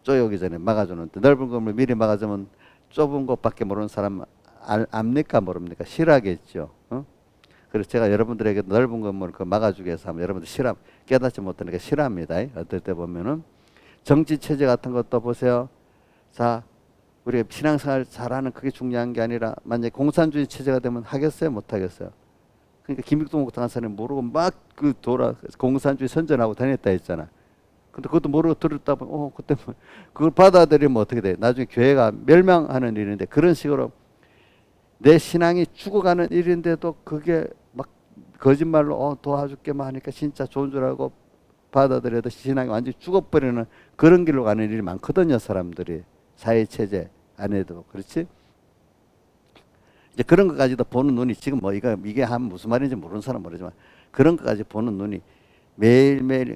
쪼여오기 전에 막아주는데, 넓은 그물 미리 막아주면 좁은 곳밖에 모르는 사람 압니까 모릅니까? 싫어하겠죠. 그래서 제가 여러분들에게 넓은 건물을 막아주기 위해서 하면 여러분들 깨닫지 못하니까 싫어합니다. 어떨 때 보면은 정치 체제 같은 것도 보세요. 자, 우리가 신앙생활 잘하는 그게 중요한 게 아니라 만약에 공산주의 체제가 되면 하겠어요? 못 하겠어요? 그러니까 김일동 목당한 사람이 모르고 막 그 공산주의 선전하고 다녔다 했잖아. 근데 그것도 모르고 들었다 보면 그때 뭐 그걸 받아들이면 어떻게 돼? 나중에 교회가 멸망하는 일인데 그런 식으로 내 신앙이 죽어가는 일인데도 그게 막 거짓말로 도와줄게만 하니까 진짜 좋은 줄 알고 받아들여도 신앙이 완전히 죽어버리는 그런 길로 가는 일이 많거든요. 사람들이 사회체제 안에도 그렇지. 이제 그런 것까지도 보는 눈이 지금 뭐 이게 한 무슨 말인지 모르는 사람 모르지만 그런 것까지 보는 눈이 매일매일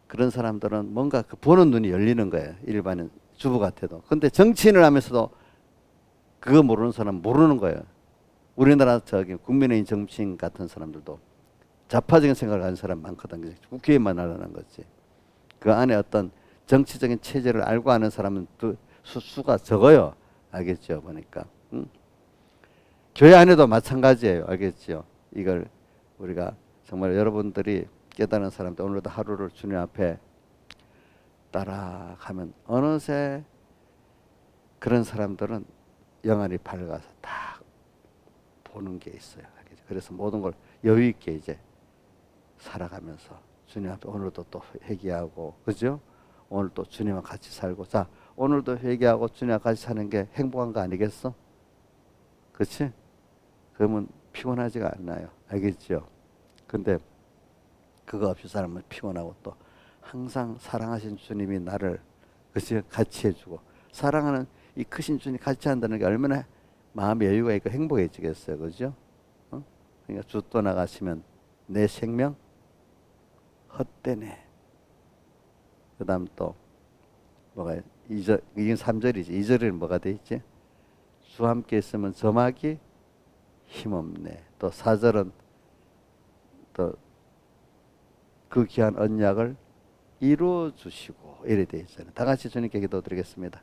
그런 사람들은 뭔가 그 보는 눈이 열리는 거예요. 일반인 주부 같아도. 근데 정치인을 하면서도 그거 모르는 사람 모르는 거예요. 우리나라 국민의힘 정치인 같은 사람들도 좌파적인 생각을 하는 사람 많거든. 국회의원만 하려는 거지. 그 안에 어떤 정치적인 체제를 알고 아는 사람은 또 수가 적어요. 알겠죠? 보니까. 교회 안에도 마찬가지예요. 알겠죠? 이걸 우리가 정말 여러분들이 깨달은 사람들 오늘도 하루를 주님 앞에 따라가면 어느새 그런 사람들은 영안이 밝아서 다 보는 게 있어요. 알겠죠? 그래서 모든 걸 여유 있게 이제 살아가면서 주님 앞에 오늘도 또 회개하고 그죠? 오늘 또 주님과 같이 살고 자 오늘도 회개하고 주님과 같이 사는 게 행복한 거 아니겠어? 그렇지? 그러면 피곤하지가 않나요? 알겠죠? 근데 그거 없이 살면 피곤하고 또 항상 사랑하신 주님이 나를 그치? 같이 해주고 사랑하는 이 크신 주님 같이 한다는 게 얼마나 마음의 여유가 있고 행복해지겠어요. 그죠? 그러니까 주 떠나가시면 내 생명 헛되네. 그 다음 또 뭐가 2절, 이게 3절이지. 2절에는 뭐가 돼 있지? 주 함께 있으면 점하기 힘없네. 또 4절은 또 그 귀한 언약을 이루어 주시고 이래 돼 있잖아요. 다 같이 주님께 기도드리겠습니다.